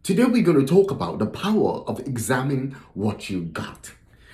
Today we're going to talk about the power of examining what you got.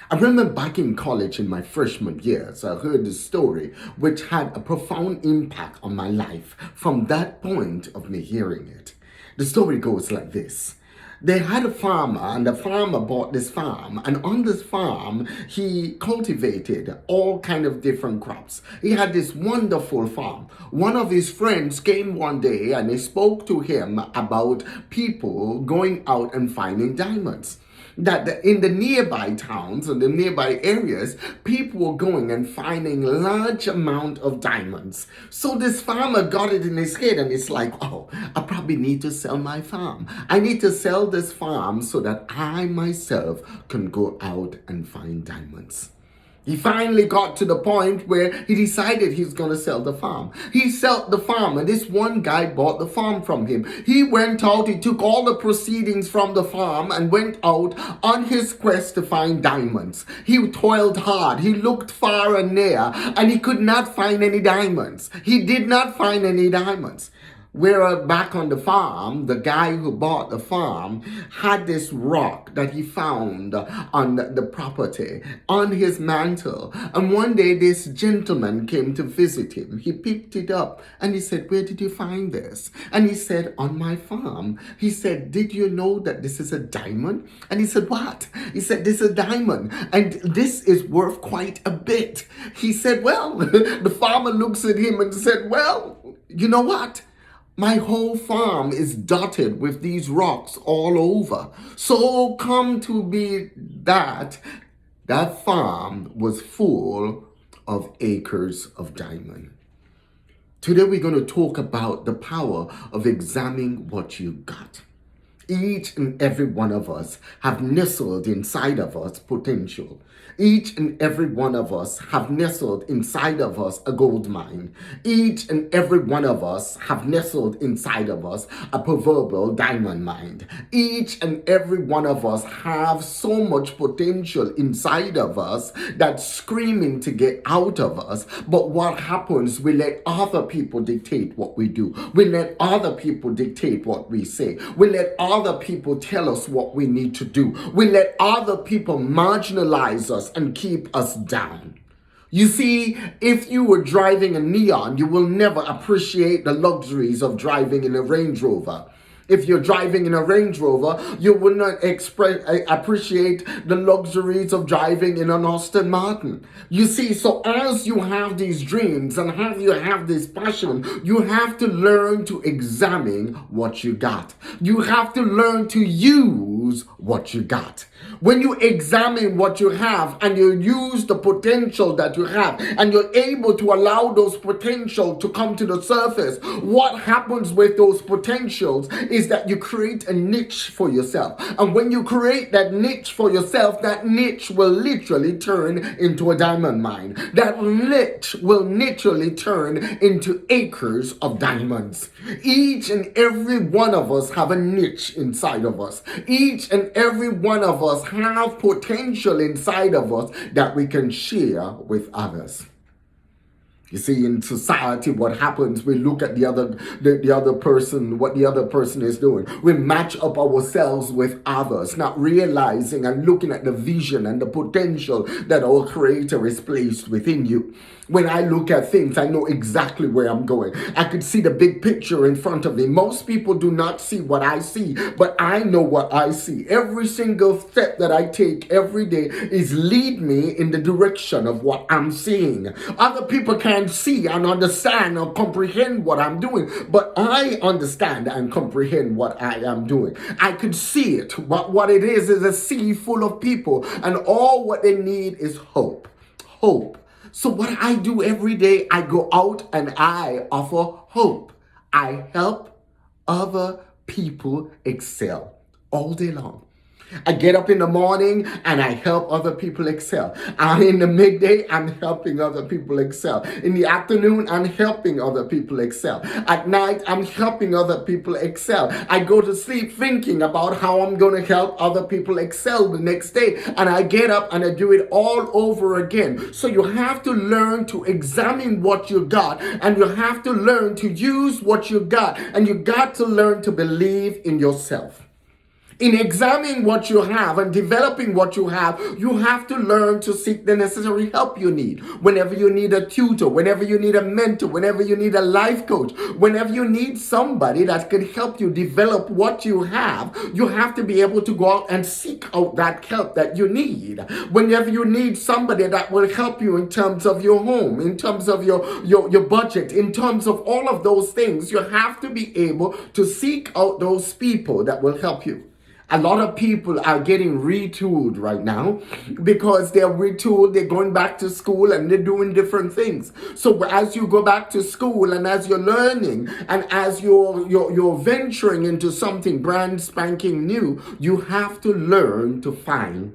I remember back in college in my freshman years, I heard a story which had a profound impact on my life from that point of me hearing it. The story goes like this. They had a farmer, and the farmer bought this farm, and on this farm he cultivated all kind of different crops. He had this wonderful farm. One of his friends came one day and he spoke to him about people going out and finding diamonds. That in the nearby towns and the nearby areas, people were going and finding large amount of diamonds. So this farmer got it in his head and it's like, oh, I probably need to sell my farm. I need to sell this farm so that I myself can go out and find diamonds. He finally got to the point where he decided he's going to sell the farm. He sold the farm, and this one guy bought the farm from him. He went out, he took all the proceedings from the farm and went out on his quest to find diamonds. He toiled hard. He looked far and near, and he could not find any diamonds. He did not find any diamonds. Where back on the farm, the guy who bought the farm had this rock that he found on the property, on his mantle. And one day this gentleman came to visit him. He picked it up and he said, "Where did you find this?" And he said, "On my farm." He said, "Did you know that this is a diamond?" And he said, "What?" He said, "This is a diamond and this is worth quite a bit." He said, "Well," the farmer looks at him and said, "Well, you know what? My whole farm is dotted with these rocks all over. So come to be that farm was full of acres of diamond." Today we're going to talk about the power of examining what you got. Each and every one of us have nestled inside of us potential. Each and every one of us have nestled inside of us a gold mine. Each and every one of us have nestled inside of us a proverbial diamond mine. Each and every one of us have so much potential inside of us that's screaming to get out of us. But what happens, we let other people dictate what we do. We let other people dictate what we say. We let other people tell us what we need to do. We let other people marginalize us and keep us down. You see, if you were driving a Neon, you will never appreciate the luxuries of driving in a Range Rover. If you're driving in a Range Rover, you will not appreciate the luxuries of driving in an Aston Martin. You see, so as you have these dreams and you have this passion, you have to learn to examine what you got. You have to learn to use what you got. When you examine what you have and you use the potential that you have and you're able to allow those potential to come to the surface, what happens with those potentials is that you create a niche for yourself. And when you create that niche for yourself, that niche will literally turn into a diamond mine. That niche will literally turn into acres of diamonds. Each and every one of us have a niche inside of us. Each and every one of us have potential inside of us that we can share with others. You see, in society, what happens, we look at the other person, what the other person is doing. We match up ourselves with others, not realizing and looking at the vision and the potential that our Creator is placed within you. When I look at things, I know exactly where I'm going. I could see the big picture in front of me. Most people do not see what I see, but I know what I see. Every single step that I take every day is lead me in the direction of what I'm seeing. Other people can't see and understand or comprehend what I'm doing, but I understand and comprehend what I am doing. I could see it. What it is a sea full of people, and all what they need is hope. Hope. So what I do every day, I go out and I offer hope. I help other people excel all day long. I get up in the morning and I help other people excel. In the midday, I'm helping other people excel. In the afternoon, I'm helping other people excel. At night, I'm helping other people excel. I go to sleep thinking about how I'm going to help other people excel the next day. And I get up and I do it all over again. So you have to learn to examine what you got, and you have to learn to use what you got, and you got to learn to believe in yourself. In examining what you have and developing what you have to learn to seek the necessary help you need. Whenever you need a tutor, whenever you need a mentor, whenever you need a life coach, whenever you need somebody that can help you develop what you have to be able to go out and seek out that help that you need. Whenever you need somebody that will help you in terms of your home, in terms of your budget, in terms of all of those things, you have to be able to seek out those people that will help you. A lot of people are getting retooled right now because they're retooled, they're going back to school and they're doing different things. So as you go back to school and as you're learning and as you're venturing into something brand spanking new, you have to learn to find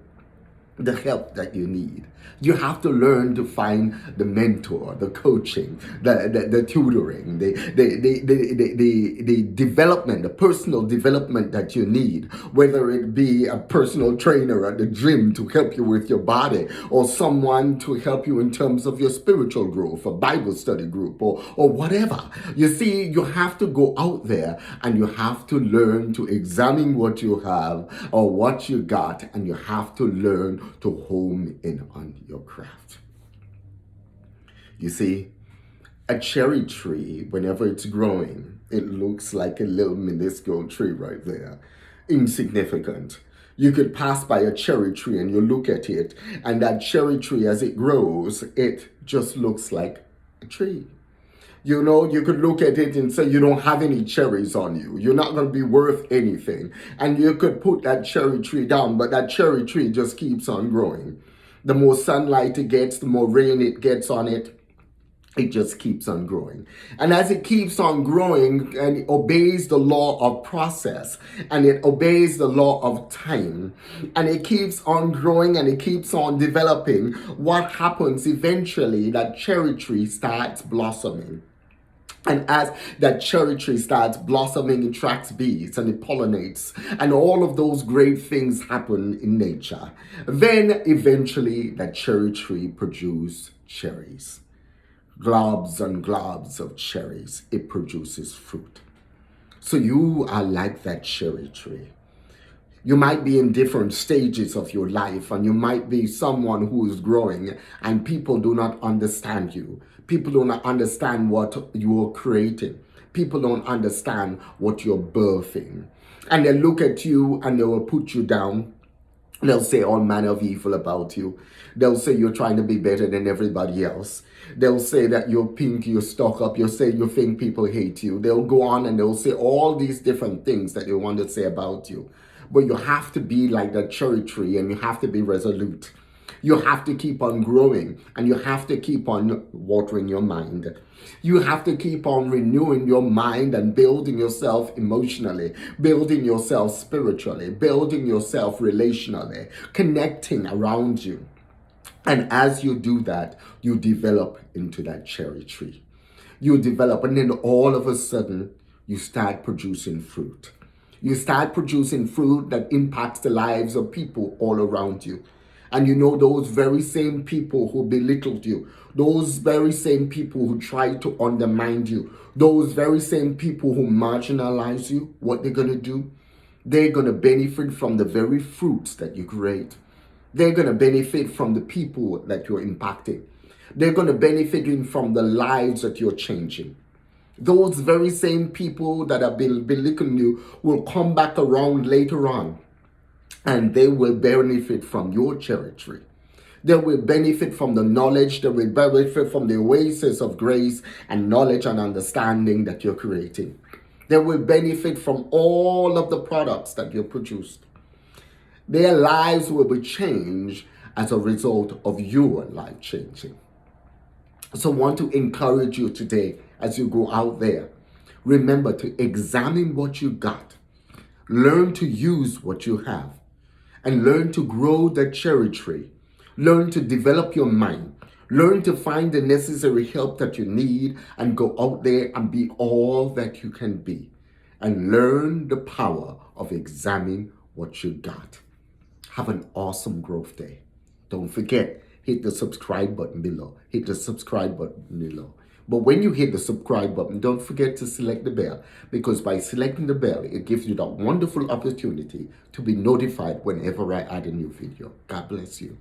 the help that you need. You have to learn to find the mentor, the coaching, the tutoring, the development, the personal development that you need, whether it be a personal trainer at the gym to help you with your body, or someone to help you in terms of your spiritual growth, a Bible study group, or whatever. You see, you have to go out there and you have to learn to examine what you have or what you got, and you have to learn to home in on your craft. You see, a cherry tree, whenever it's growing, it looks like a little minuscule tree right there, insignificant. You could pass by a cherry tree and you look at it, and that cherry tree, as it grows, it just looks like a tree. You know, you could look at it and say you don't have any cherries on you. You're not going to be worth anything. And you could put that cherry tree down, but that cherry tree just keeps on growing. The more sunlight it gets, the more rain it gets on it, it just keeps on growing. And as it keeps on growing and it obeys the law of process and it obeys the law of time and it keeps on growing and it keeps on developing, what happens eventually, that cherry tree starts blossoming. And as that cherry tree starts blossoming, it attracts bees and it pollinates, and all of those great things happen in nature. Then eventually that cherry tree produces cherries. Globs and globs of cherries. It produces fruit. So you are like that cherry tree. You might be in different stages of your life, and you might be someone who is growing and people do not understand you. People do not understand what you are creating. People don't understand what you're birthing. And they look at you and they will put you down. They'll say all manner of evil about you. They'll say you're trying to be better than everybody else. They'll say that you're pink, you're stuck up. You'll say you think people hate you. They'll go on and they'll say all these different things that they want to say about you. But you have to be like that cherry tree and you have to be resolute. You have to keep on growing and you have to keep on watering your mind. You have to keep on renewing your mind and building yourself emotionally, building yourself spiritually, building yourself relationally, connecting around you. And as you do that, you develop into that cherry tree. You develop, and then all of a sudden, you start producing fruit. You start producing fruit that impacts the lives of people all around you. And you know, those very same people who belittled you, those very same people who tried to undermine you, those very same people who marginalize you, what they're going to do? They're going to benefit from the very fruits that you create. They're going to benefit from the people that you're impacting. They're going to benefit from the lives that you're changing. Those very same people that have been belittling you will come back around later on, and they will benefit from your cherry tree. They will benefit from the knowledge, they will benefit from the oasis of grace and knowledge and understanding that you're creating. They will benefit from all of the products that you produced. Their lives will be changed as a result of your life changing. So I want to encourage you today as you go out there. Remember to examine what you got. Learn to use what you have. And learn to grow the cherry tree. Learn to develop your mind. Learn to find the necessary help that you need and go out there and be all that you can be. And learn the power of examining what you got. Have an awesome growth day. Don't forget, hit the subscribe button below. Hit the subscribe button below. But when you hit the subscribe button, don't forget to select the bell, because by selecting the bell, it gives you that wonderful opportunity to be notified whenever I add a new video. God bless you.